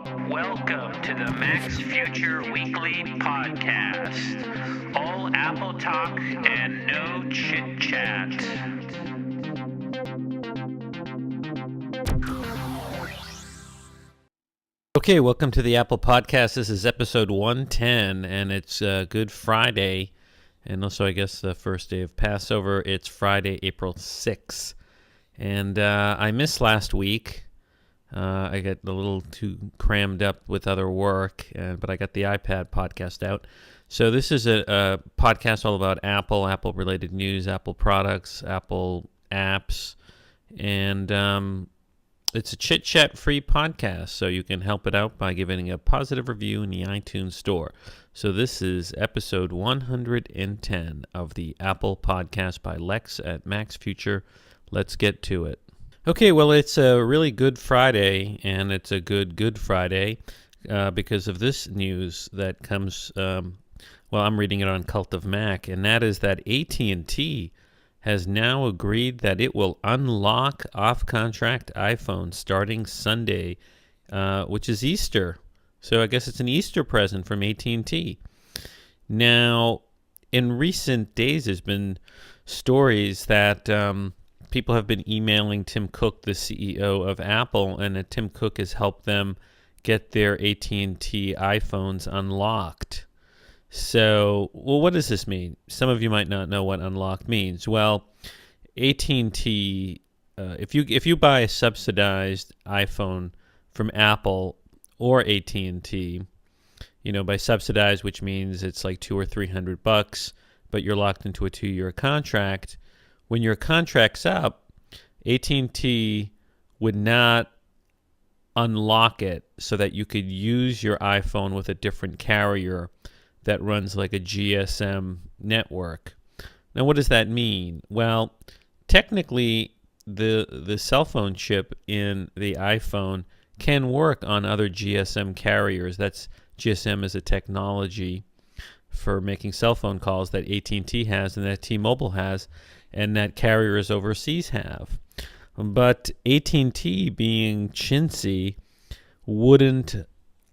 Welcome to the Max Future Weekly Podcast. All Apple talk and no chit chat. Okay, welcome to the Apple Podcast. This is episode 110, and it's Good Friday, and also, I guess, the first day of Passover. It's Friday, April 6th, and I missed last week. I got a little too crammed up with other work, but I got the iPad podcast out. So this is a podcast all about Apple, Apple-related news, Apple products, Apple apps, and it's a chit-chat-free podcast, so you can help it out by giving a positive review in the iTunes Store. So this is episode 110 of the Apple Podcast by Lex at Max Future. Let's get to it. Okay, well, it's a really good Friday, and it's a good Friday because of this news that comes, I'm reading it on Cult of Mac, and that is that AT&T has now agreed that it will unlock off-contract iPhones starting Sunday, which is Easter. So I guess it's an Easter present from AT&T. Now, in recent days, there's been stories that people have been emailing Tim Cook, the CEO of Apple, and that Tim Cook has helped them get their AT&T iPhones unlocked. So, well, what does this mean? Some of you might not know what unlocked means. Well, AT&T, if you buy a subsidized iPhone from Apple or AT&T, by subsidized, which means it's like $200 or $300, but you're locked into a 2-year contract. When your contract's up, AT&T would not unlock it so that you could use your iPhone with a different carrier that runs like a GSM network. Now, what does that mean? Well, technically, the cell phone chip in the iPhone can work on other GSM carriers. GSM is a technology for making cell phone calls that AT&T has and that T-Mobile has, and that carriers overseas have. But AT&T, being chintzy, wouldn't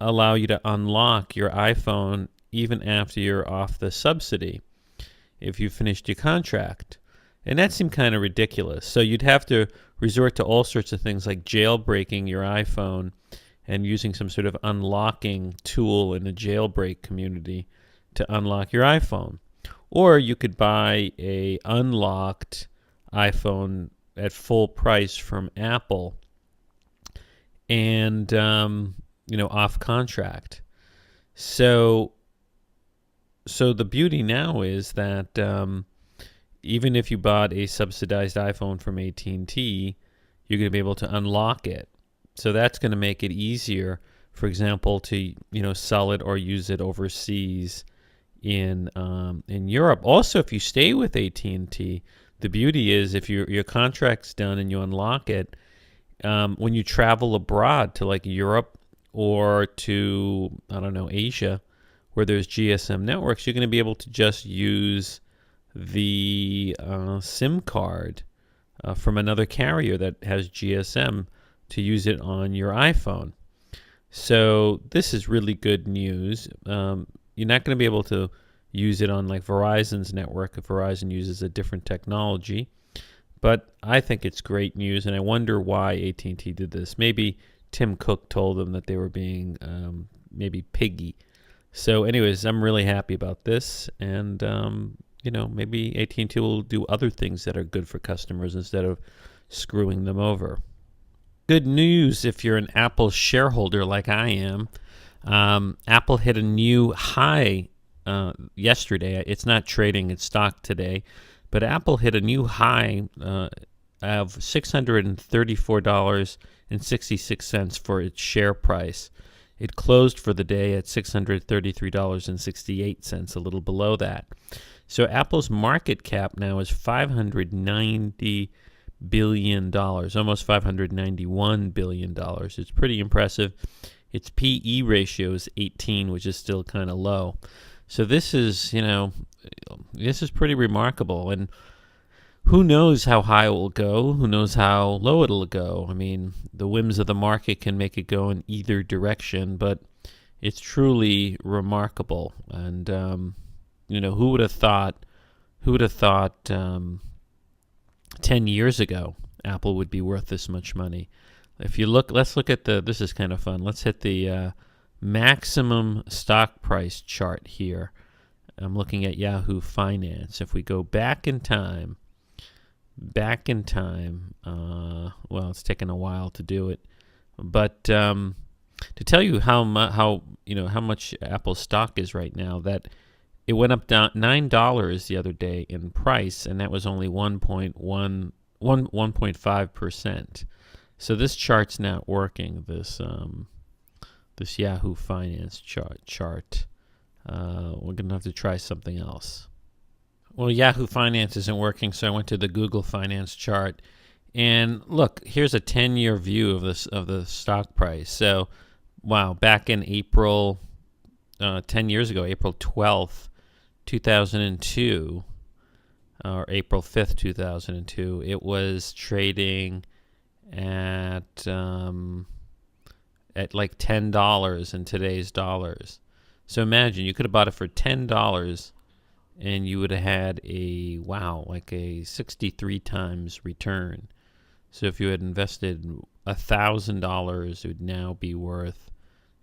allow you to unlock your iPhone even after you're off the subsidy if you finished your contract. And that seemed kind of ridiculous. So you'd have to resort to all sorts of things like jailbreaking your iPhone and using some sort of unlocking tool in the jailbreak community to unlock your iPhone. Or you could buy a unlocked iPhone at full price from Apple and, off contract. So the beauty now is that even if you bought a subsidized iPhone from AT&T, you're going to be able to unlock it. So that's going to make it easier, for example, to sell it or use it overseas in Europe. Also, if you stay with AT&T, the beauty is if your contract's done and you unlock it, when you travel abroad to like Europe or to, Asia, where there's GSM networks, you're going to be able to just use the SIM card from another carrier that has GSM to use it on your iPhone. So this is really good news. You're not going to be able to use it on like Verizon's network if Verizon uses a different technology. But I think it's great news, and I wonder why AT&T did this. Maybe Tim Cook told them that they were being maybe piggy. So anyways, I'm really happy about this, and maybe AT&T will do other things that are good for customers instead of screwing them over. Good news if you're an Apple shareholder like I am. Apple hit a new high yesterday. It's not trading its stock today, but Apple hit a new high of $634.66 for its share price. It closed for the day at $633.68, a little below that. So Apple's market cap now is $590 billion, almost $591 billion. It's pretty impressive. Its PE ratio is 18, which is still kind of low. So this is pretty remarkable. And who knows how high it will go? Who knows how low it'll go? I mean, the whims of the market can make it go in either direction, but it's truly remarkable. And who would have thought? 10 years ago, Apple would be worth this much money. If you look, let's look at this is kind of fun. Let's hit the maximum stock price chart here. I'm looking at Yahoo Finance. If we go back in time, well, it's taken a while to do it, but to tell you how much Apple stock is right now, that it went up down $9 the other day in price, and that was only 1.5%. So this chart's not working. This Yahoo Finance chart. We're gonna have to try something else. Well, Yahoo Finance isn't working, so I went to the Google Finance chart, and look, here's a 10-year view of the stock price. So, wow, back in April, 10 years ago, April 12th, 2002, or April 5th, 2002, it was trading at like $10 in today's dollars. So imagine you could have bought it for $10 and you would have had like a 63 times return. So if you had invested $1,000, it would now be worth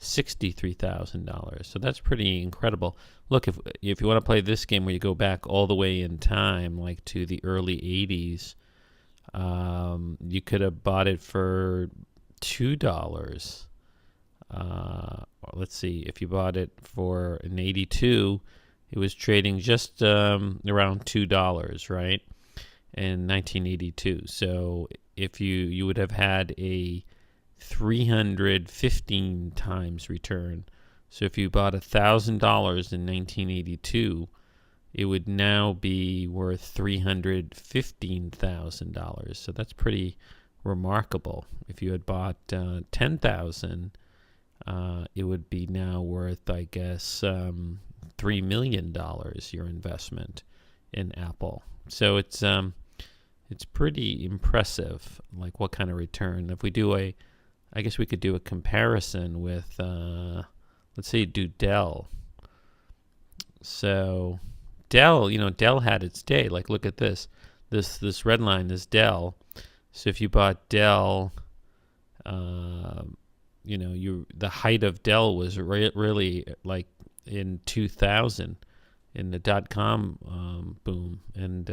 $63,000. So that's pretty incredible. Look, if you want to play this game where you go back all the way in time, like to the early 80s, you could have bought it for $2. Let's see, if you bought it for an 82, it was trading just around $2, right, in 1982. So if you would have had a 315 times return. So if you bought $1,000 in 1982, it would now be worth $315,000. So that's pretty remarkable. If you had bought 10,000, it would be now worth, I guess, $3 million, your investment in Apple. So it's pretty impressive, like what kind of return. If we do I guess we could do a comparison with, let's say, do Dell. So Dell, Dell had its day. Like, look at this. This red line is Dell. So if you bought Dell, the height of Dell was really like in 2000 in the .com boom, and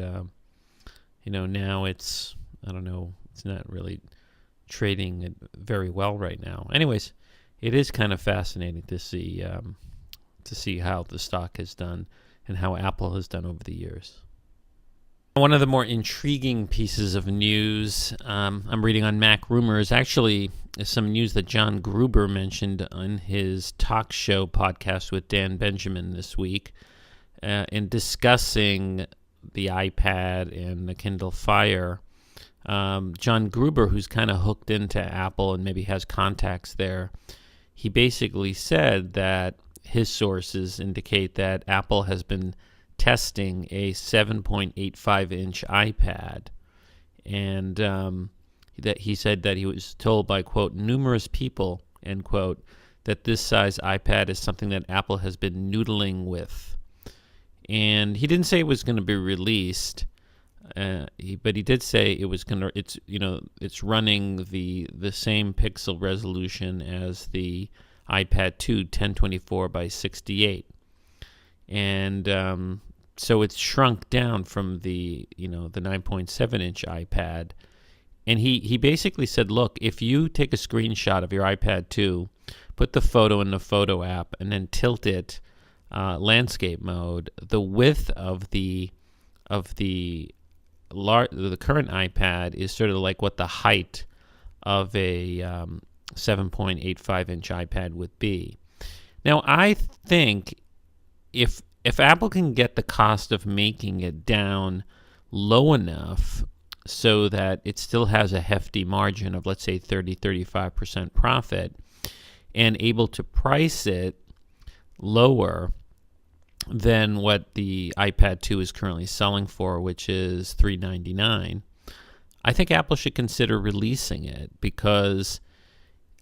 now it's, I don't know, it's not really trading very well right now. Anyways, it is kind of fascinating to see how the stock has done and how Apple has done over the years. One of the more intriguing pieces of news I'm reading on MacRumors actually is some news that John Gruber mentioned on his talk show podcast with Dan Benjamin this week in discussing the iPad and the Kindle Fire. John Gruber, who's kind of hooked into Apple and maybe has contacts there, he basically said that his sources indicate that Apple has been testing a 7.85-inch iPad, and that he said that he was told by, quote, numerous people, end quote, that this size iPad is something that Apple has been noodling with. And he didn't say it was going to be released, but he did say it was going to. It's running the same pixel resolution as the iPad 2, 1024 by 68, and so it's shrunk down from the 9.7-inch iPad. And he basically said, look, if you take a screenshot of your iPad 2, put the photo in the photo app, and then tilt it landscape mode, the width of the current iPad is sort of like what the height of a 7.85-inch iPad would be. Now, I think if Apple can get the cost of making it down low enough so that it still has a hefty margin of, let's say, 30-35% profit, and able to price it lower, than what the iPad 2 is currently selling for, which is $399. I think Apple should consider releasing it because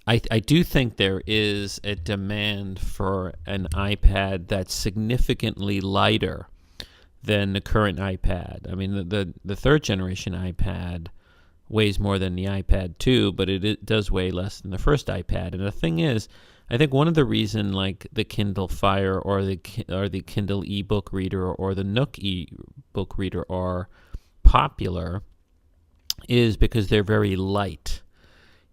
I do think there is a demand for an iPad that's significantly lighter than the current iPad. I mean, the third generation iPad weighs more than the iPad 2, but it does weigh less than the first iPad. And the thing is, I think one of the reason like the Kindle Fire or the Kindle Ebook reader or the Nook Ebook reader are popular is because they're very light.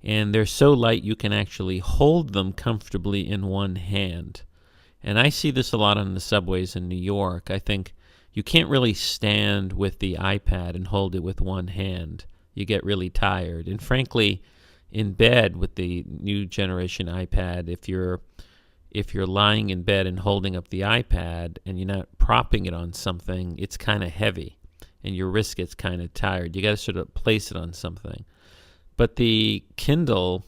And they're so light you can actually hold them comfortably in one hand. And I see this a lot on the subways in New York. I think you can't really stand with the iPad and hold it with one hand. You get really tired. And frankly, in bed with the new generation iPad, if you're lying in bed and holding up the iPad and you're not propping it on something, it's kind of heavy and your wrist gets kind of tired. You got to sort of place it on something. But the Kindle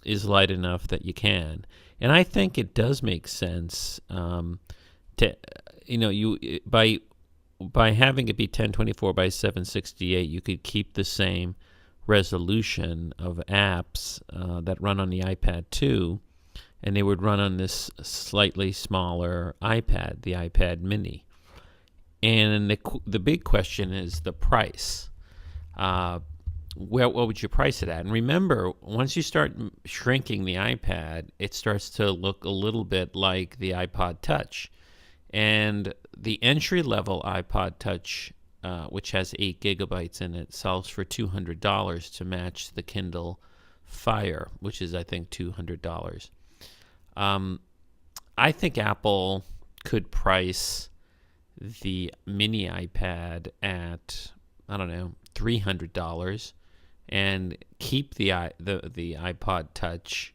is light enough that you can. And I think it does make sense to, by having it be 1024 by 768, you could keep the same resolution of apps that run on the iPad 2, and they would run on this slightly smaller iPad, the iPad mini. And the big question is the price. What would you price it at? And remember, once you start shrinking the iPad, it starts to look a little bit like the iPod Touch. And the entry-level iPod Touch, which has 8 gigabytes in it, sells for $200 to match the Kindle Fire, which is, I think, $200. I think Apple could price the mini iPad at, I don't know, $300 and keep the iPod Touch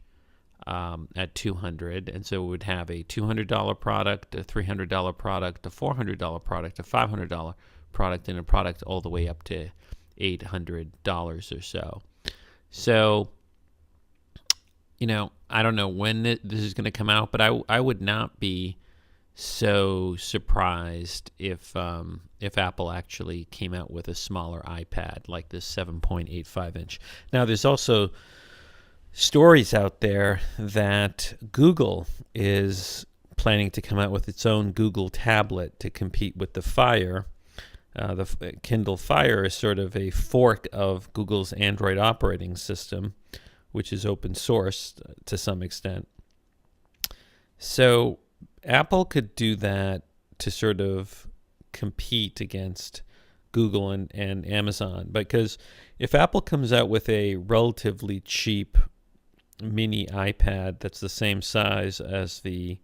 at $200, and so it would have a $200 product, a $300 product, a $400 product, a $500 product, and a product all the way up to $800 or so. So, I don't know when this is going to come out, but I would not be so surprised if Apple actually came out with a smaller iPad like this 7.85 inch. Now, there's also stories out there that Google is planning to come out with its own Google tablet to compete with the Fire. The Kindle Fire is sort of a fork of Google's Android operating system, which is open source to some extent. So Apple could do that to sort of compete against Google and Amazon, because if Apple comes out with a relatively cheap mini iPad that's the same size as the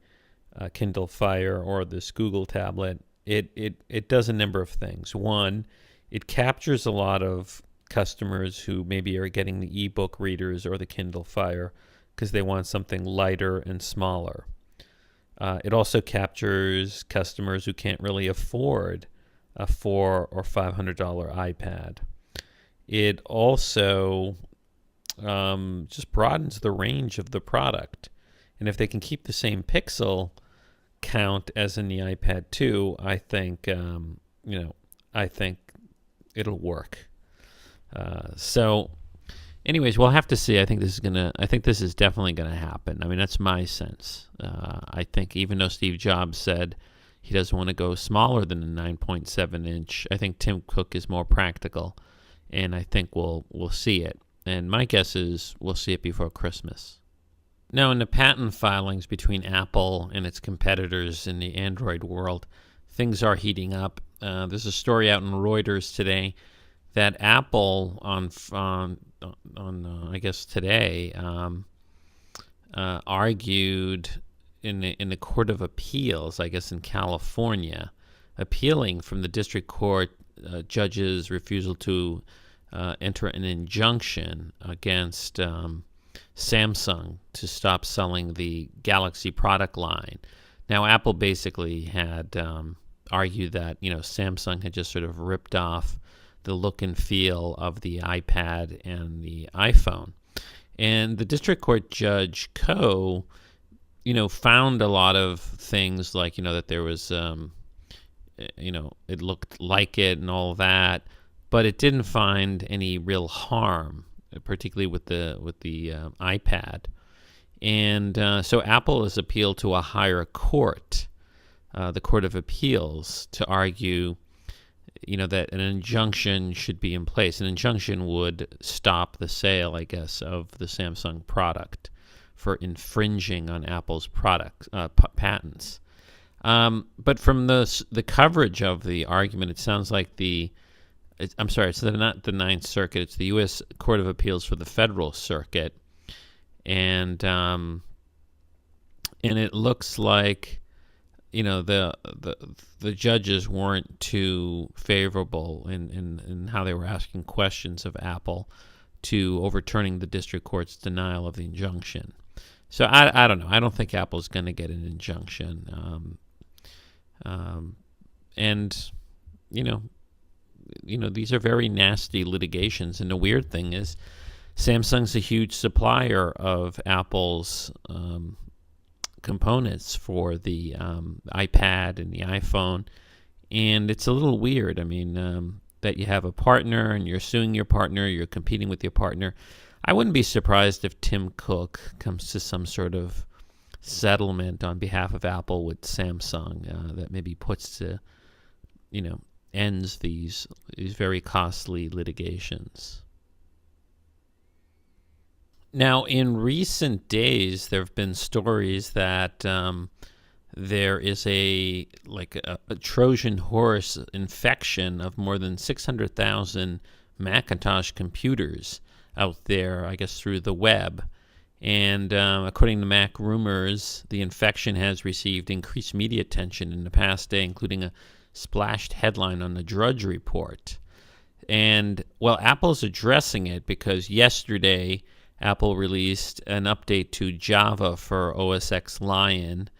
Kindle Fire or this Google tablet, it does a number of things. One, it captures a lot of customers who maybe are getting the ebook readers or the Kindle Fire because they want something lighter and smaller. It also captures customers who can't really afford a $400 or $500 iPad. It also just broadens the range of the product. And if they can keep the same pixel count as in the iPad 2, I think it'll work. So anyways, we'll have to see. I think this is definitely gonna happen. I mean, that's my sense. I think even though Steve Jobs said he doesn't want to go smaller than a 9.7 inch, I think Tim Cook is more practical, and I think we'll see it. And my guess is we'll see it before Christmas. Now, in the patent filings between Apple and its competitors in the Android world, things are heating up. There's a story out in Reuters today that Apple on I guess today argued in the Court of Appeals, I guess in California, appealing from the district court judge's refusal to enter an injunction against Samsung to stop selling the Galaxy product line. Now, Apple basically had argued that Samsung had just sort of ripped off the look and feel of the iPad and the iPhone. And the district court judge Koh found a lot of things like, that there was, it looked like it and all that, but it didn't find any real harm, particularly with the iPad. And so Apple has appealed to a higher court, the Court of Appeals, to argue, that an injunction should be in place. An injunction would stop the sale, I guess, of the Samsung product for infringing on Apple's patents. But from the coverage of the argument, it sounds like it's not the Ninth Circuit, it's the U.S. Court of Appeals for the Federal Circuit, and it looks like the judges weren't too favorable in how they were asking questions of Apple to overturning the district court's denial of the injunction. So I don't know. I don't think Apple's going to get an injunction. And these are very nasty litigations. And the weird thing is, Samsung's a huge supplier of Apple's components for the iPad and the iPhone. And it's a little weird. I mean, that you have a partner and you're suing your partner, you're competing with your partner. I wouldn't be surprised if Tim Cook comes to some sort of settlement on behalf of Apple with Samsung that maybe ends these very costly litigations. Now, in recent days, there have been stories that there is a Trojan horse infection of more than 600,000 Macintosh computers out there, I guess, through the web. And according to MacRumors, the infection has received increased media attention in the past day, including a splashed headline on the Drudge Report. And, well, Apple's addressing it because yesterday Apple released an update to Java for OS X Lion.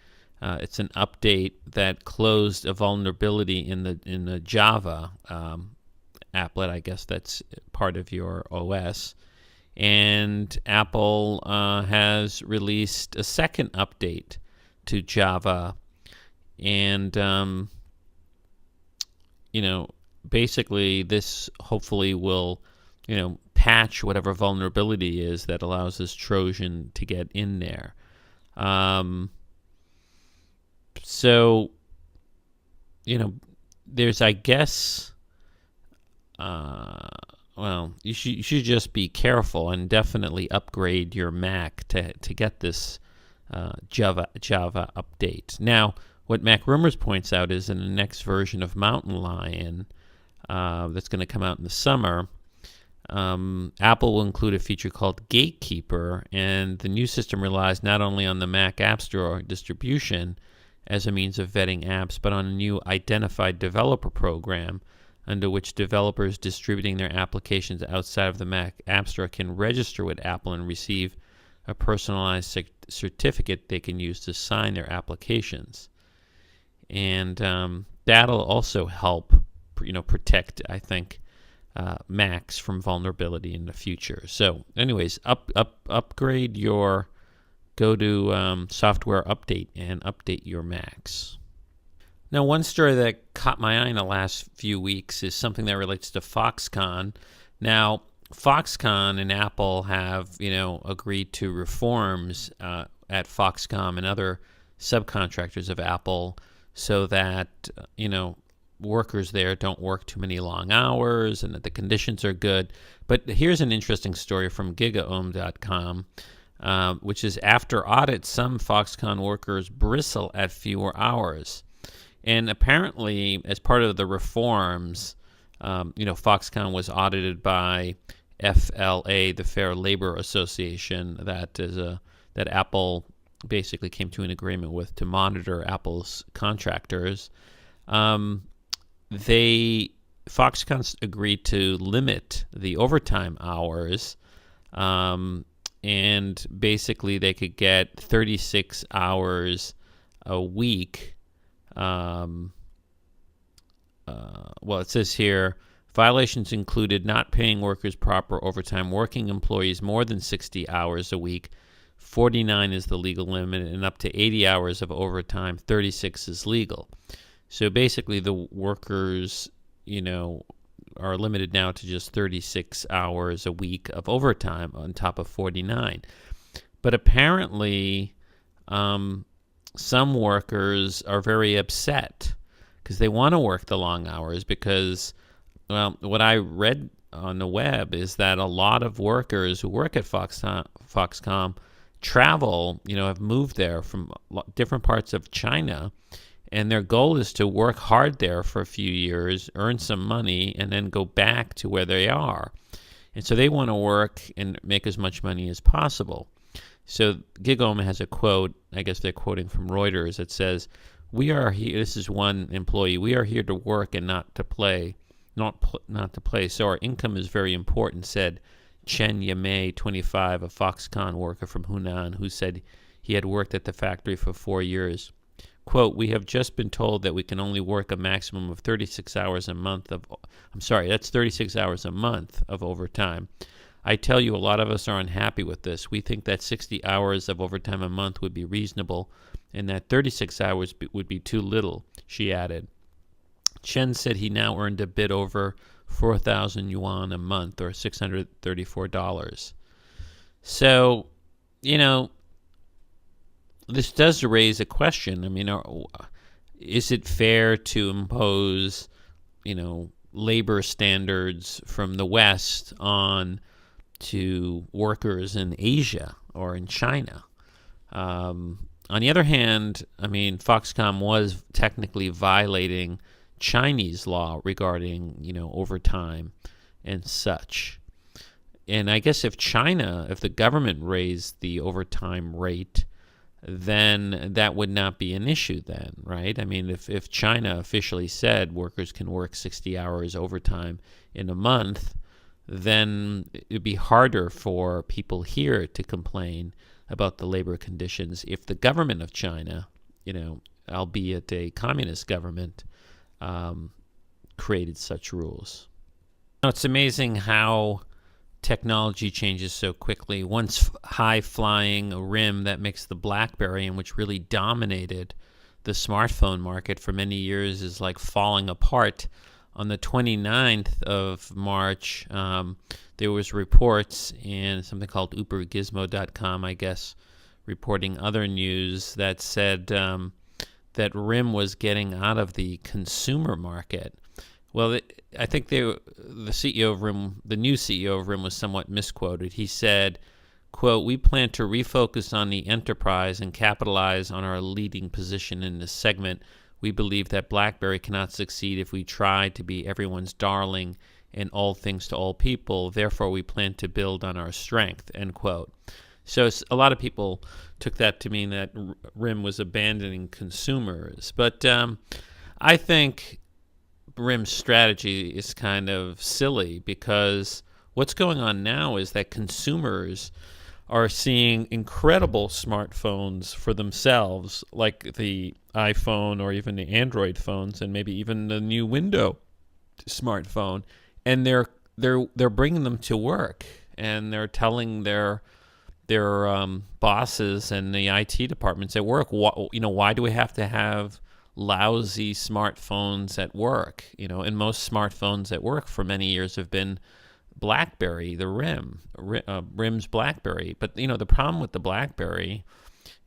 It's an update that closed a vulnerability in the Java applet, I guess that's part of your OS. And Apple has released a second update to Java. And, basically this hopefully will, patch whatever vulnerability is that allows this Trojan to get in there. So, there's, I guess, you should just be careful and definitely upgrade your Mac to get this Java update. Now, what MacRumors points out is in the next version of Mountain Lion that's going to come out in the summer, Apple will include a feature called Gatekeeper, and the new system relies not only on the Mac App Store distribution as a means of vetting apps, but on a new identified developer program under which developers distributing their applications outside of the Mac App Store can register with Apple and receive a personalized certificate they can use to sign their applications. And that'll also help, protect, I think, Macs from vulnerability in the future. So, anyways, upgrade your software update and update your Macs. Now, one story that caught my eye in the last few weeks is something that relates to Foxconn. Now, Foxconn and Apple have, agreed to reforms at Foxconn and other subcontractors of Apple so that, workers there don't work too many long hours and that the conditions are good. But here's an interesting story from GigaOm.com, which is after audit, some Foxconn workers bristle at fewer hours. And apparently, as part of the reforms, Foxconn was audited by FLA, the Fair Labor Association, that Apple basically came to an agreement with to monitor Apple's contractors. Foxconn agreed to limit the overtime hours, and basically they could get 36 hours a week. It says here, violations included not paying workers proper overtime, working employees more than 60 hours a week, 49 is the legal limit, and up to 80 hours of overtime, 36 is legal. So basically the workers, are limited now to just 36 hours a week of overtime on top of 49. But apparently some workers are very upset because they want to work the long hours because, what I read on the web is that a lot of workers who work at Foxconn travel, have moved there from different parts of China, and their goal is to work hard there for a few years, earn some money, and then go back to where they are. And so they want to work and make as much money as possible. So GigaOm has a quote, I guess they're quoting from Reuters, that says, "We are here," this is one employee, "we are here to work and not to play, not to play. So our income is very important," said Chen Yamei, 25, a Foxconn worker from Hunan, who said he had worked at the factory for 4 years. Quote, "We have just been told that we can only work a maximum of 36 hours a month of, that's 36 hours a month of overtime. I tell you, a lot of us are unhappy with this. We think that 60 hours of overtime a month would be reasonable and that 36 hours would be too little," she added. Chen said he now earned a bit over 4,000 yuan a month, or $634. So, this does raise a question. I mean, is it fair to impose, labor standards from the West on to workers in Asia or in China? On the other hand, I mean, Foxconn was technically violating Chinese law regarding, overtime and such. And I guess if the government raised the overtime rate, then that would not be an issue then, right? I mean, if China officially said workers can work 60 hours overtime in a month, then it'd be harder for people here to complain about the labor conditions if the government of China, albeit a communist government, created such rules. Now, it's amazing how technology changes so quickly. Once high-flying RIM that makes the BlackBerry, and which really dominated the smartphone market for many years, is like falling apart. On the 29th of March, there was reports in something called Ubergizmo.com, I guess, reporting other news that said that RIM was getting out of the consumer market. Well, I think the CEO of RIM, the new CEO of RIM, was somewhat misquoted. He said, quote, "We plan to refocus on the enterprise and capitalize on our leading position in this segment. We believe that BlackBerry cannot succeed if we try to be everyone's darling and all things to all people. Therefore, we plan to build on our strength," end quote. So a lot of people took that to mean that RIM was abandoning consumers. But I think RIM's strategy is kind of silly, because what's going on now is that consumers are seeing incredible smartphones for themselves, like the iPhone or even the Android phones, and maybe even the new Windows smartphone, and they're bringing them to work, and they're telling their bosses and the IT departments at work, why do we have to have lousy smartphones at work? And most smartphones at work for many years have been BlackBerry, the RIM's BlackBerry. But the problem with the BlackBerry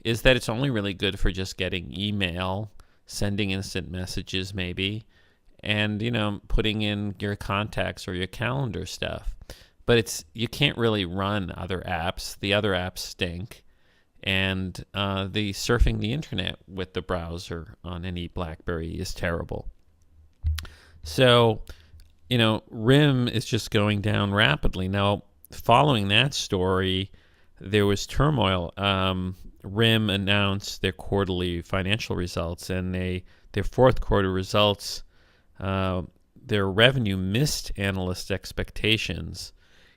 is that it's only really good for just getting email, sending instant messages maybe, and putting in your contacts or your calendar stuff. But you can't really run other apps. The other apps stink, and the surfing the internet with the browser on any BlackBerry is terrible. So RIM is just going down rapidly. Now, following that story, there was turmoil. RIM announced their quarterly financial results, and their fourth quarter results, their revenue missed analyst expectations.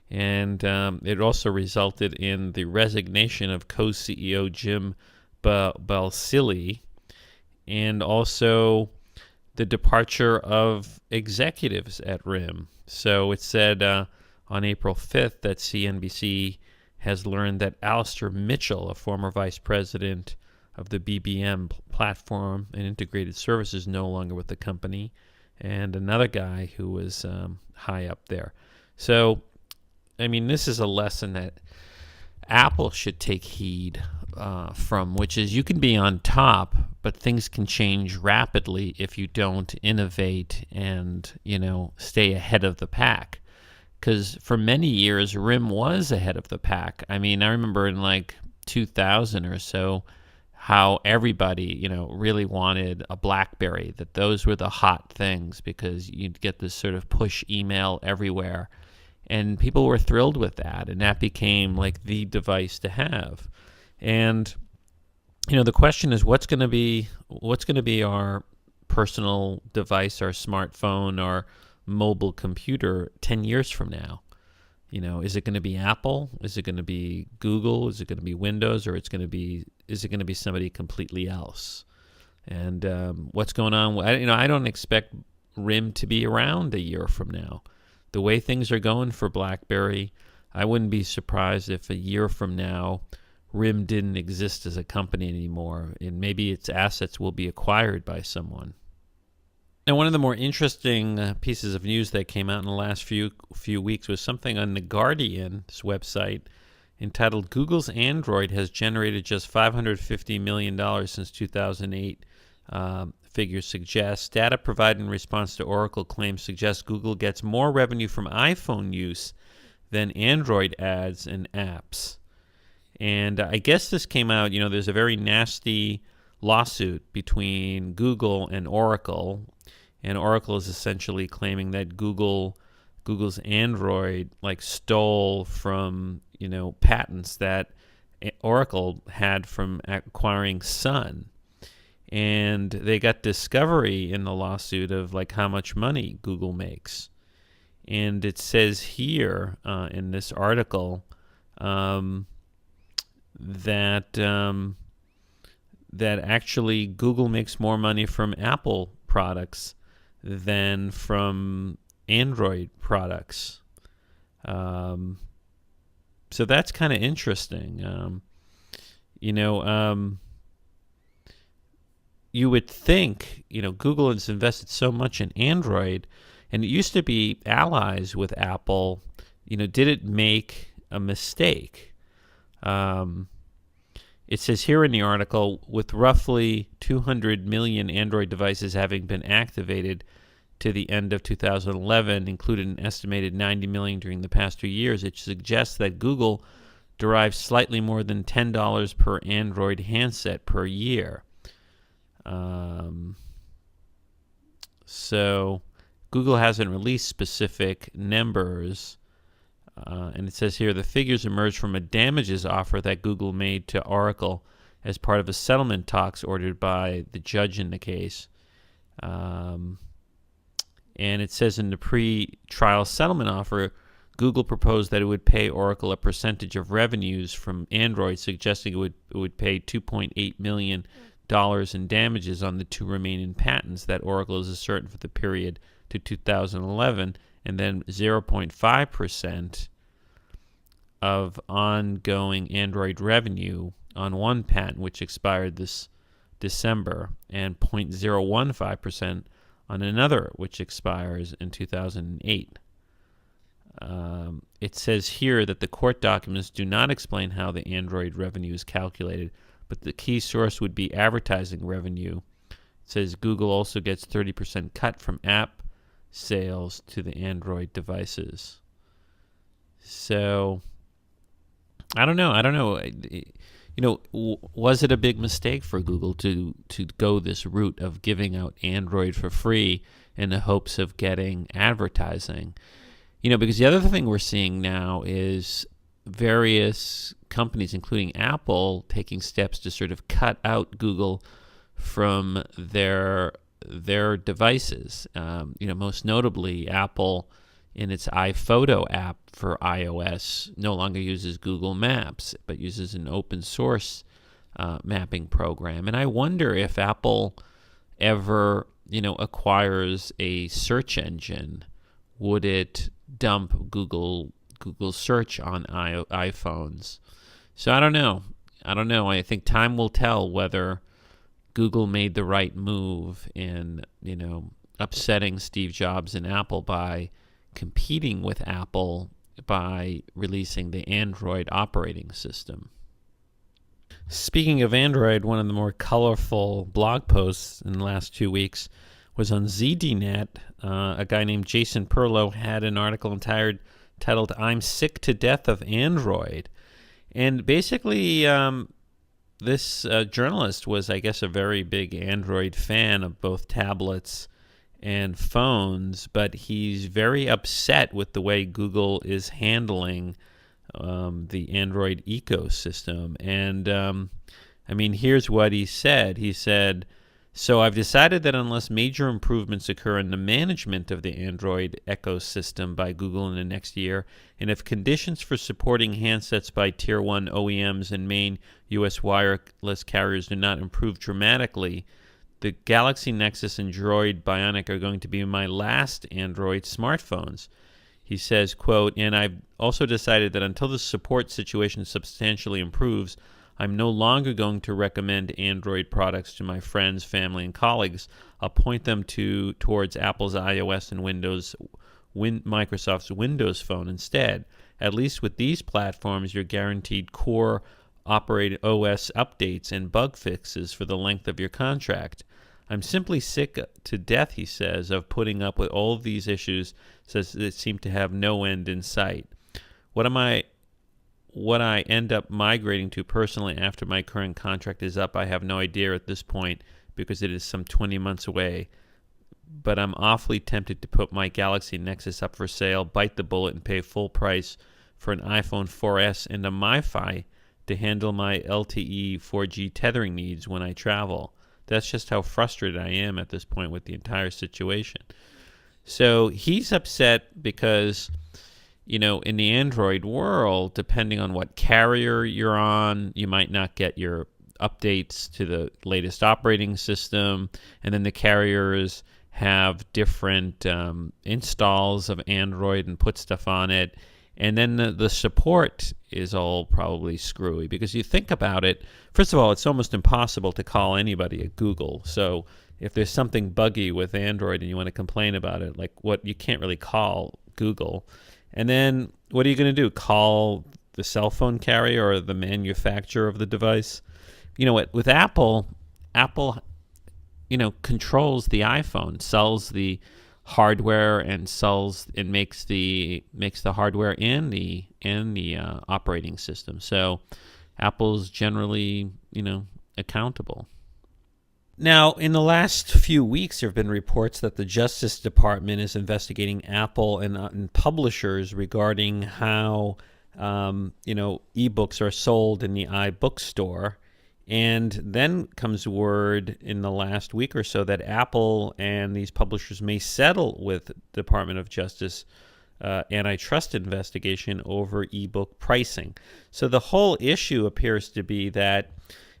And it also resulted in the resignation of co-CEO Jim Balsillie, and also the departure of executives at RIM. So it said on April 5th that CNBC has learned that Alistair Mitchell, a former vice president of the BBM platform and integrated services, no longer with the company, and another guy who was high up there. So, I mean, this is a lesson that Apple should take heed from, which is you can be on top, but things can change rapidly if you don't innovate and, stay ahead of the pack. Because for many years, RIM was ahead of the pack. I mean, I remember in like 2000 or so, how everybody, really wanted a BlackBerry, that those were the hot things because you'd get this sort of push email everywhere. And people were thrilled with that, and that became like the device to have. And, the question is what's going to be our personal device, our smartphone, our mobile computer 10 years from now? Is it going to be Apple? Is it going to be Google? Is it going to be Windows? Or is it going to be somebody completely else? And what's going on? I don't expect RIM to be around a year from now. The way things are going for BlackBerry, I wouldn't be surprised if a year from now RIM didn't exist as a company anymore, and maybe its assets will be acquired by someone. And one of the more interesting pieces of news that came out in the last few weeks was something on The Guardian's website entitled "Google's Android has generated just $550 million since 2008." Figures suggest. Data provided in response to Oracle claims suggest Google gets more revenue from iPhone use than Android ads and apps. And I guess this came out, there's a very nasty lawsuit between Google and Oracle. And Oracle is essentially claiming that Google's Android stole from, patents that Oracle had from acquiring Sun. And they got discovery in the lawsuit of how much money Google makes. And it says here in this article that actually Google makes more money from Apple products than from Android products. So that's kind of interesting. You would think, Google has invested so much in Android, and it used to be allies with Apple. Did it make a mistake? It says here in the article, with roughly 200 million Android devices having been activated to the end of 2011, including an estimated 90 million during the past 2 years, it suggests that Google derives slightly more than $10 per Android handset per year. So Google hasn't released specific numbers, and it says here the figures emerged from a damages offer that Google made to Oracle as part of a settlement talks ordered by the judge in the case. And it says in the pre-trial settlement offer, Google proposed that it would pay Oracle a percentage of revenues from Android, suggesting it would pay $2.8 million in damages on the 2 remaining patents that Oracle is asserting for the period to 2011, and then 0.5% of ongoing Android revenue on one patent which expired this December, and 0.015% on another which expires in 2008. It says here that the court documents do not explain how the Android revenue is calculated, but the key source would be advertising revenue. It says Google also gets 30% cut from app sales to the Android devices. So, I don't know. Was it a big mistake for Google to go this route of giving out Android for free in the hopes of getting advertising? Because the other thing we're seeing now is various companies, including Apple, taking steps to sort of cut out Google from their devices. Most notably, Apple in its iPhoto app for iOS no longer uses Google Maps, but uses an open source mapping program. And I wonder if Apple ever, acquires a search engine, would it dump Google Google search on iPhones. So I don't know. I think time will tell whether Google made the right move in, upsetting Steve Jobs and Apple by competing with Apple by releasing the Android operating system. Speaking of Android, one of the more colorful blog posts in the last 2 weeks was on ZDNET. A guy named Jason Perlow had an article titled "I'm Sick to Death of Android." And basically, this journalist was, I guess, a very big Android fan of both tablets and phones, but he's very upset with the way Google is handling the Android ecosystem. And here's what he said. He said, "So I've decided that unless major improvements occur in the management of the Android ecosystem by Google in the next year, and if conditions for supporting handsets by Tier 1 OEMs and main U.S. wireless carriers do not improve dramatically, the Galaxy Nexus and Droid Bionic are going to be my last Android smartphones." He says, quote, "And I've also decided that until the support situation substantially improves, I'm no longer going to recommend Android products to my friends, family, and colleagues. I'll point them towards Apple's iOS and Microsoft's Windows Phone instead. At least with these platforms, you're guaranteed core operating OS updates and bug fixes for the length of your contract. I'm simply sick to death," he says, "of putting up with all of these issues that seem to have no end in sight. What I end up migrating to personally after my current contract is up, I have no idea at this point because it is some 20 months away. But I'm awfully tempted to put my Galaxy Nexus up for sale, bite the bullet, and pay full price for an iPhone 4S and a MiFi to handle my LTE 4G tethering needs when I travel. That's just how frustrated I am at this point with the entire situation." So he's upset because, in the Android world, depending on what carrier you're on, you might not get your updates to the latest operating system. And then the carriers have different installs of Android and put stuff on it. And then the support is all probably screwy because you think about it. First of all, it's almost impossible to call anybody at Google. So if there's something buggy with Android and you want to complain about it, you can't really call Google. And then what are you going to do? Call the cell phone carrier or the manufacturer of the device? With Apple, controls the iPhone, sells the hardware and makes the hardware and the operating system. So Apple's generally, accountable. Now, in the last few weeks, there have been reports that the Justice Department is investigating Apple and publishers regarding how, ebooks are sold in the iBook store. And then comes word in the last week or so that Apple and these publishers may settle with Department of Justice antitrust investigation over ebook pricing. So the whole issue appears to be that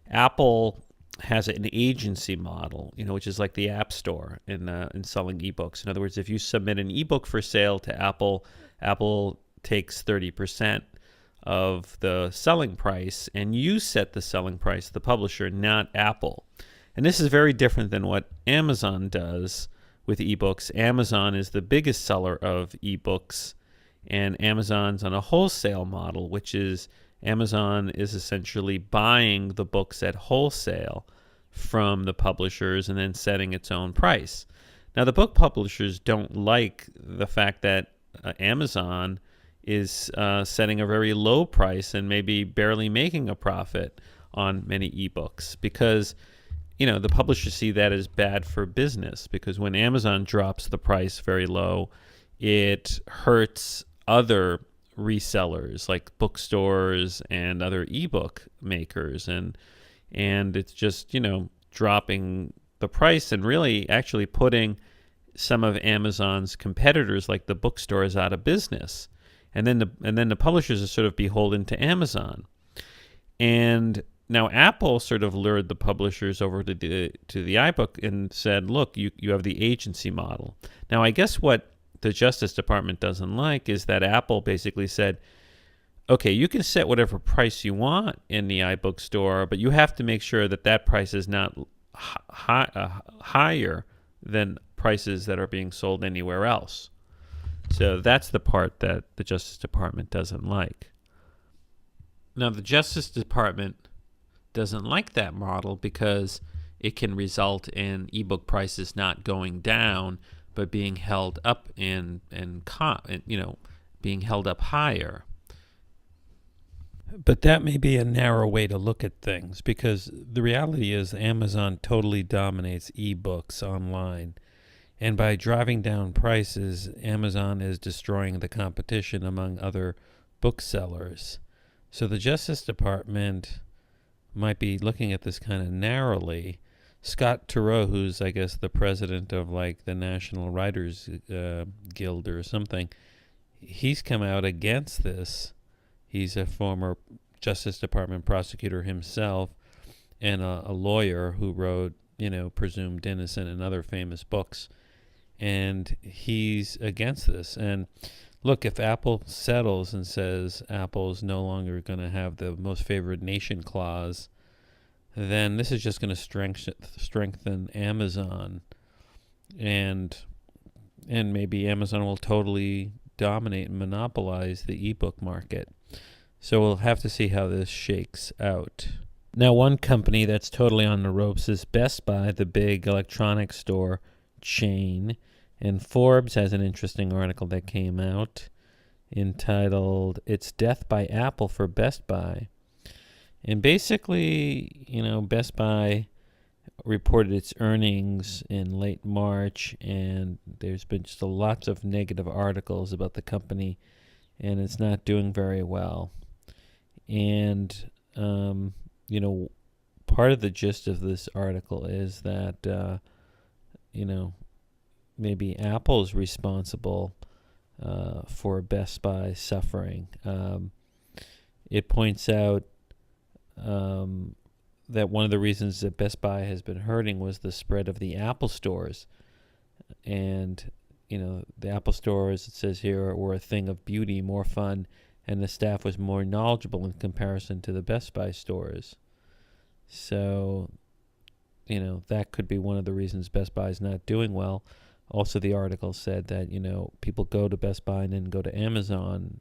Apple has an agency model, which is like the App Store in selling ebooks. In other words, if you submit an ebook for sale to Apple, Apple takes 30% of the selling price, and you set the selling price, the publisher, not Apple. And this is very different than what Amazon does with ebooks. Amazon is the biggest seller of ebooks, and Amazon's on a wholesale model, which is Amazon is essentially buying the books at wholesale from the publishers and then setting its own price. Now, the book publishers don't like the fact that Amazon is setting a very low price and maybe barely making a profit on many ebooks because, the publishers see that as bad for business because when Amazon drops the price very low, it hurts other resellers like bookstores and other ebook makers, and it's just dropping the price and really actually putting some of Amazon's competitors like the bookstores out of business. And then the publishers are sort of beholden to Amazon. And now Apple sort of lured the publishers over to the iBook and said, look, you have the agency model. Now I guess what the Justice Department doesn't like is that Apple basically said, okay, you can set whatever price you want in the iBook store, but you have to make sure that that price is not higher than prices that are being sold anywhere else. So that's the part that the Justice Department doesn't like. Now, the Justice Department doesn't like that model because it can result in ebook prices not going down, but being held up being held up higher. But that may be a narrow way to look at things, because the reality is Amazon totally dominates ebooks online. And by driving down prices, Amazon is destroying the competition among other booksellers. So the Justice Department might be looking at this kind of narrowly. Scott Turow, who's, I guess, the president of like the National Writers Guild or something, he's come out against this. He's a former Justice Department prosecutor himself and a lawyer who wrote, Presumed Innocent and other famous books. And he's against this. And look, if Apple settles and says Apple's no longer going to have the most favored nation clause, then this is just going to strengthen Amazon. And maybe Amazon will totally dominate and monopolize the ebook market. So we'll have to see how this shakes out. Now, one company that's totally on the ropes is Best Buy, the big electronics store chain. And Forbes has an interesting article that came out entitled, "It's Death by Apple for Best Buy." And basically, Best Buy reported its earnings in late March, and there's been just lots of negative articles about the company, and it's not doing very well. And, part of the gist of this article is that, maybe Apple's responsible for Best Buy suffering. It points out that one of the reasons that Best Buy has been hurting was the spread of the Apple stores. And, the Apple stores, it says here, were a thing of beauty, more fun, and the staff was more knowledgeable in comparison to the Best Buy stores. So, that could be one of the reasons Best Buy is not doing well. Also, the article said that, people go to Best Buy and then go to Amazon.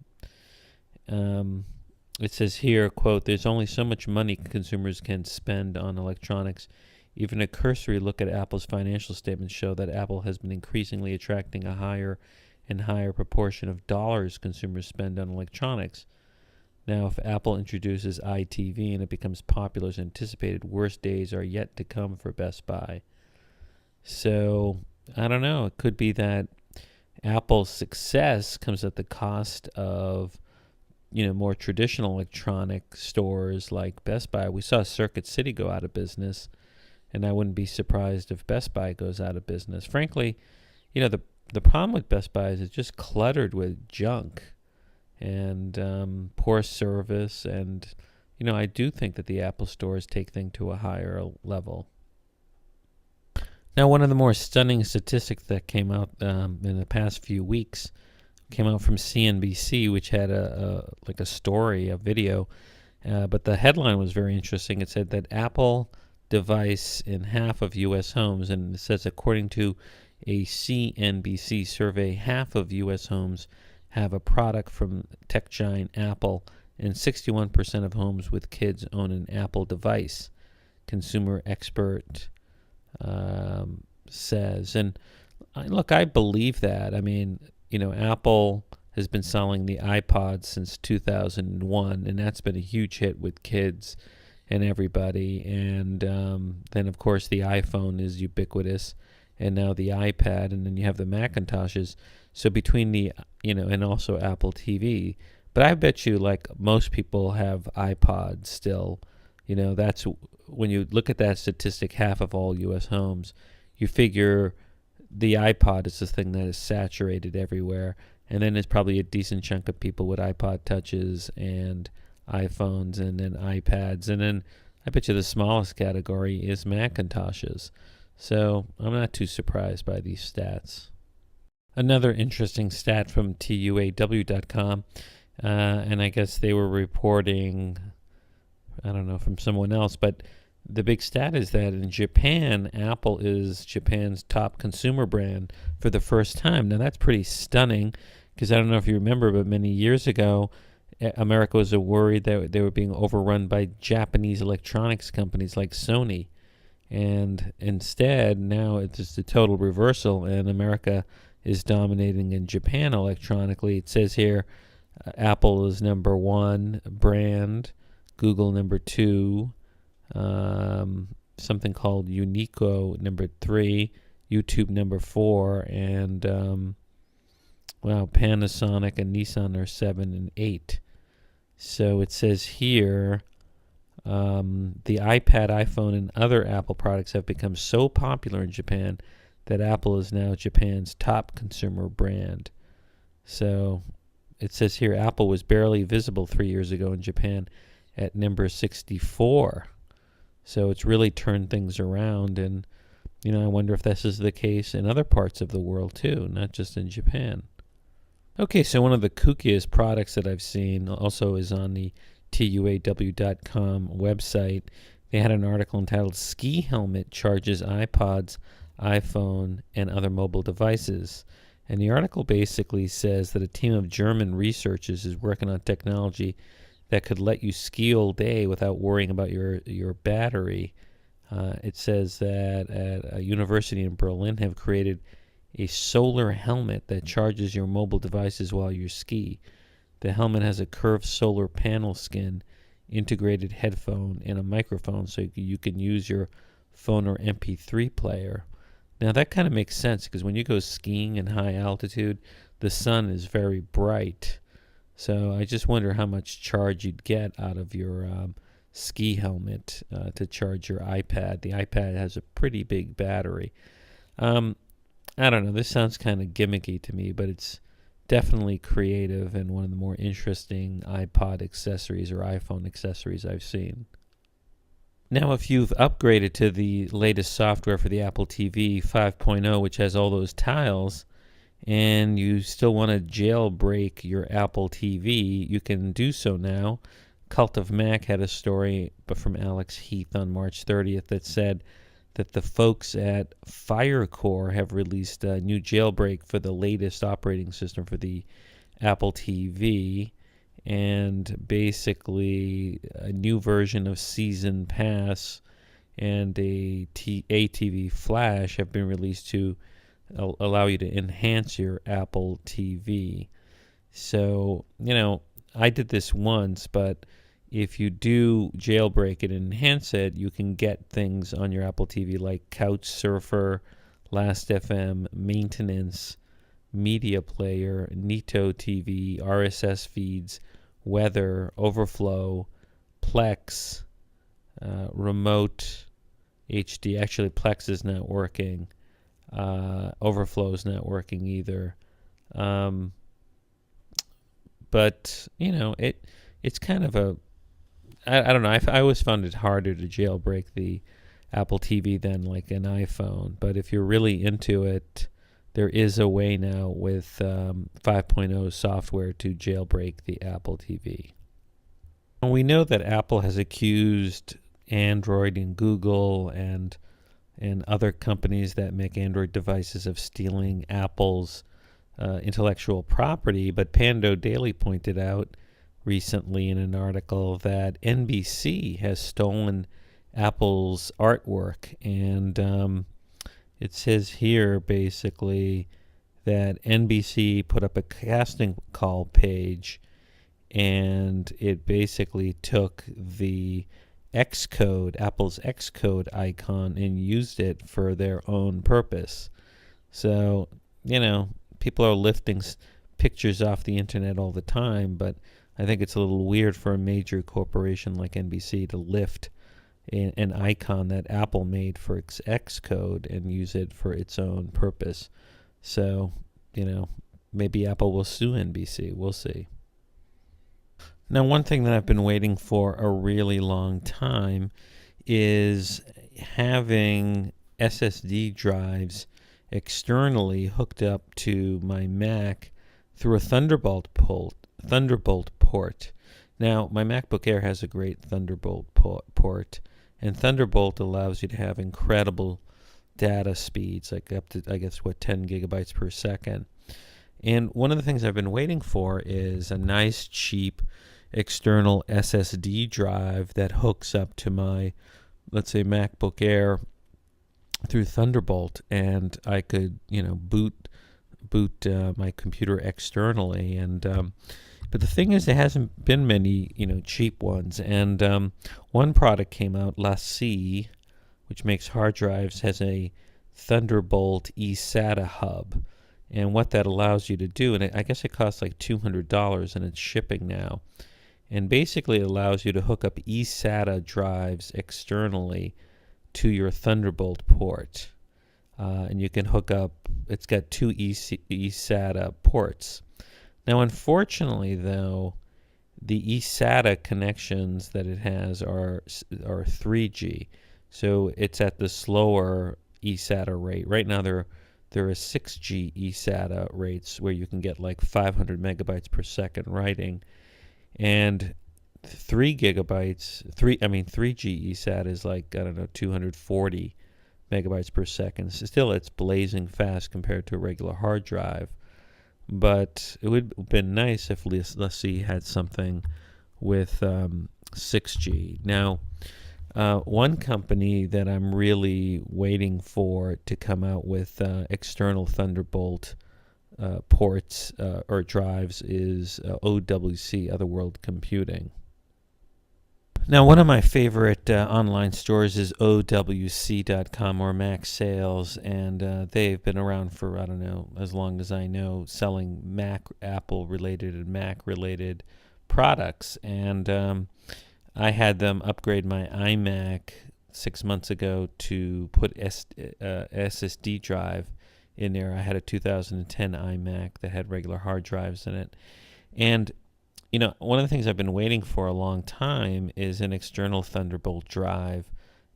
It says here, quote, "There's only so much money consumers can spend on electronics. Even a cursory look at Apple's financial statements show that Apple has been increasingly attracting a higher and higher proportion of dollars consumers spend on electronics. Now, if Apple introduces iTV and it becomes popular as anticipated, worse days are yet to come for Best Buy." So, I don't know. It could be that Apple's success comes at the cost of, more traditional electronic stores like Best Buy. We saw Circuit City go out of business, and I wouldn't be surprised if Best Buy goes out of business. Frankly, the problem with Best Buy is it's just cluttered with junk and poor service. And, I do think that the Apple stores take things to a higher level. Now, one of the more stunning statistics that came out in the past few weeks came out from CNBC, which had a story, a video, but the headline was very interesting. It said that Apple device in half of U.S. homes, and it says according to a CNBC survey, half of U.S. homes have a product from tech giant Apple, and 61% of homes with kids own an Apple device, consumer expert says. And look, I believe that. I mean, Apple has been selling the iPod since 2001, and that's been a huge hit with kids and everybody. And then, of course, the iPhone is ubiquitous, and now the iPad, and then you have the Macintoshes. So between the, and also Apple TV. But I bet you, like, most people have iPods still. That's when you look at that statistic, half of all U.S. homes, you figure the iPod is the thing that is saturated everywhere. And then there's probably a decent chunk of people with iPod touches and iPhones and then iPads. And then I bet you the smallest category is Macintoshes. So I'm not too surprised by these stats. Another interesting stat from TUAW.com, and I guess they were reporting, I don't know, from someone else, but the big stat is that in Japan, Apple is Japan's top consumer brand for the first time. Now, that's pretty stunning, because I don't know if you remember, but many years ago, America was worried that they were being overrun by Japanese electronics companies like Sony. And instead, now it's just a total reversal, and America is dominating in Japan electronically. It says here Apple is number 1 brand, Google number 2, something called Uniqlo number 3, YouTube number 4, and Panasonic and Nissan are 7 and 8. So it says here the iPad, iPhone, and other Apple products have become so popular in Japan that Apple is now Japan's top consumer brand. So it says here Apple was barely visible 3 years ago in Japan at number 64. So it's really turned things around, and I wonder if this is the case in other parts of the world too, not just in Japan. Okay, so one of the kookiest products that I've seen also is on the TUAW.com website. They had an article entitled "Ski Helmet Charges iPods, iPhone, and Other Mobile Devices." And the article basically says that a team of German researchers is working on technology that could let you ski all day without worrying about your battery. It says that at a university in Berlin have created a solar helmet that charges your mobile devices while you ski. The helmet has a curved solar panel skin, integrated headphone, and a microphone, so you can use your phone or MP3 player. Now that kind of makes sense, because when you go skiing in high altitude, the sun is very bright. So I just wonder how much charge you'd get out of your ski helmet to charge your iPad. The iPad has a pretty big battery. I don't know, this sounds kind of gimmicky to me, but it's definitely creative and one of the more interesting iPod accessories or iPhone accessories I've seen. Now, if you've upgraded to the latest software for the Apple TV 5.0, which has all those tiles, and you still want to jailbreak your Apple TV, you can do so now. Cult of Mac had a story from Alex Heath on March 30th that said that the folks at Firecore have released a new jailbreak for the latest operating system for the Apple TV, and basically a new version of Season Pass and a ATV Flash have been released to allow you to enhance your Apple TV. So, I did this once, but if you do jailbreak it and enhance it, you can get things on your Apple TV like Couch Surfer, Last.fm, Maintenance, Media Player, Neato TV, RSS feeds, Weather, Overflow, Plex, Remote HD. Actually, Plex is not working. Overflow is not working either. But, it's kind of a... I don't know. I always found it harder to jailbreak the Apple TV than like an iPhone. But if you're really into it, there is a way now with 5.0 software to jailbreak the Apple TV. And we know that Apple has accused Android and Google and other companies that make Android devices of stealing Apple's intellectual property. But Pando Daily pointed out recently in an article that NBC has stolen Apple's artwork, and it says here basically that NBC put up a casting call page, and it basically took the Xcode, Apple's Xcode icon, and used it for their own purpose. So, people are lifting pictures off the internet all the time, but I think it's a little weird for a major corporation like NBC to lift an icon that Apple made for its Xcode and use it for its own purpose. So, maybe Apple will sue NBC. We'll see. Now, one thing that I've been waiting for a really long time is having SSD drives externally hooked up to my Mac through a Thunderbolt port. Now, my MacBook Air has a great Thunderbolt port, and Thunderbolt allows you to have incredible data speeds, like up to, 10 gigabytes per second. And one of the things I've been waiting for is a nice, cheap, external SSD drive that hooks up to my, let's say, MacBook Air through Thunderbolt, and I could, boot my computer externally. And but the thing is, there hasn't been many, cheap ones. And one product came out, LaCie, which makes hard drives, has a Thunderbolt eSATA hub. And what that allows you to do, and I guess it costs like $200, and it's shipping now. And basically it allows you to hook up eSATA drives externally to your Thunderbolt port. And you can hook up, it's got two eSATA ports. Now, unfortunately, though, the eSATA connections that it has are 3G. So it's at the slower eSATA rate. Right now, there are 6G eSATA rates where you can get like 500 megabytes per second writing, and 3G eSATA is like, 240 megabytes per second. So still, it's blazing fast compared to a regular hard drive. But it would have been nice if LaCie had something with 6G. Now, one company that I'm really waiting for to come out with external Thunderbolt ports or drives is OWC, Otherworld Computing. Now, one of my favorite online stores is OWC.com, or Mac Sales, and they've been around for, as long as I know, selling Apple-related and Mac-related products. And I had them upgrade my iMac 6 months ago to put SSD drive in there. I had a 2010 iMac that had regular hard drives in it. And one of the things I've been waiting for a long time is an external Thunderbolt drive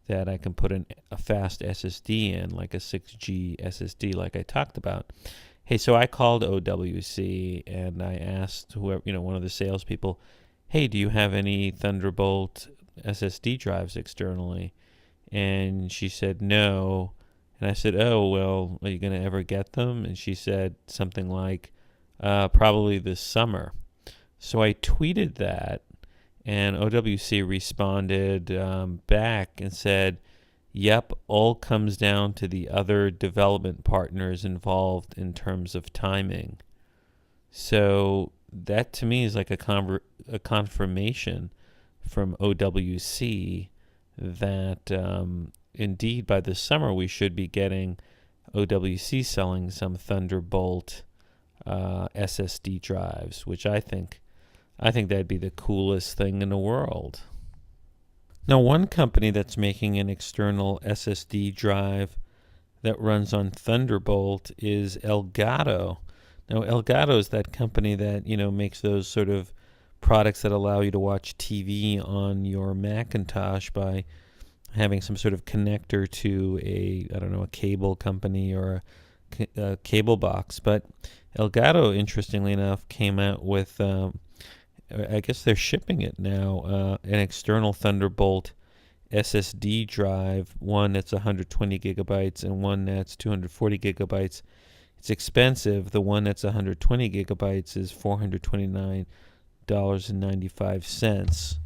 that I can put a fast SSD in, like a 6G SSD like I talked about. Hey, so I called OWC and I asked whoever, one of the salespeople, hey, do you have any Thunderbolt SSD drives externally? And she said no. And I said, oh, well, are you going to ever get them? And she said something like, probably this summer. So I tweeted that, and OWC responded back and said, yep, all comes down to the other development partners involved in terms of timing. So that to me is like a confirmation from OWC that indeed by this summer we should be getting OWC selling some Thunderbolt SSD drives, which I think that'd be the coolest thing in the world. Now, one company that's making an external SSD drive that runs on Thunderbolt is Elgato. Now, Elgato is that company that, makes those sort of products that allow you to watch TV on your Macintosh by having some sort of connector to a cable company or a cable box. But Elgato, interestingly enough, came out with, I guess they're shipping it now, an external Thunderbolt SSD drive, one that's 120 gigabytes and one that's 240 gigabytes. It's expensive. The one that's 120 gigabytes is $429.95.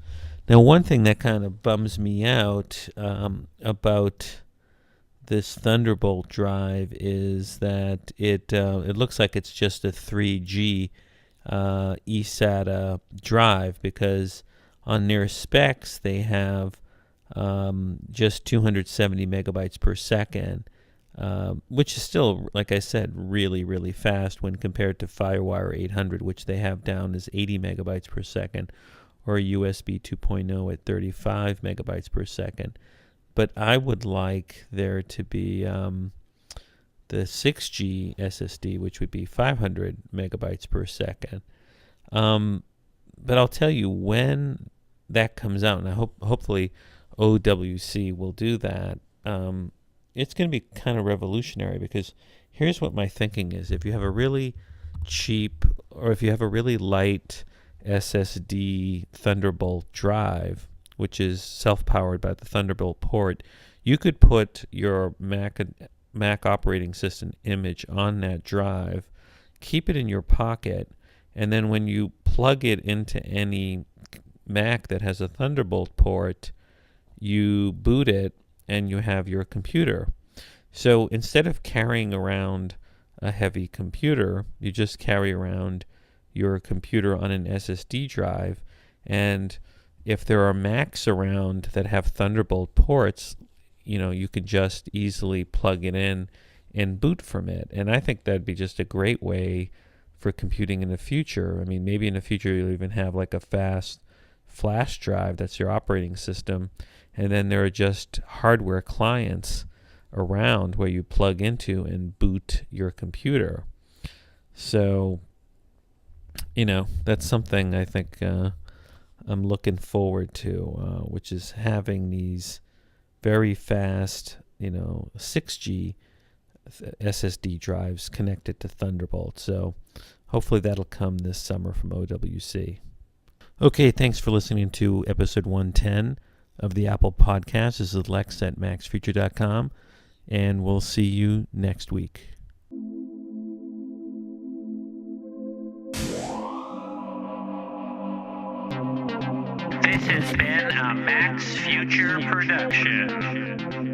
Now, one thing that kind of bums me out about this Thunderbolt drive is that it looks like it's just a 3G eSATA drive, because on their specs they have just 270 megabytes per second, which is still, like I said, really, really fast when compared to FireWire 800, which they have down as 80 megabytes per second, or USB 2.0 at 35 megabytes per second. But I would like there to be the 6G SSD, which would be 500 megabytes per second. But I'll tell you, when that comes out, and I hopefully OWC will do that, it's going to be kind of revolutionary, because here's what my thinking is. If you have a really cheap, or if you have a really light SSD Thunderbolt drive, which is self-powered by the Thunderbolt port, you could put your Mac operating system image on that drive, keep it in your pocket, and then when you plug it into any Mac that has a Thunderbolt port, you boot it and you have your computer. So instead of carrying around a heavy computer, you just carry around your computer on an SSD drive, and if there are Macs around that have Thunderbolt ports, you can just easily plug it in and boot from it. And I think that'd be just a great way for computing in the future. I mean, maybe in the future you'll even have like a fast flash drive that's your operating system, and then there are just hardware clients around where you plug into and boot your computer. So, that's something I think I'm looking forward to, which is having these very fast, 6G SSD drives connected to Thunderbolt. So hopefully that'll come this summer from OWC. Okay, thanks for listening to episode 110 of the Apple Podcast. This is Lex at maxfuture.com, and we'll see you next week. This has been a Max Future production.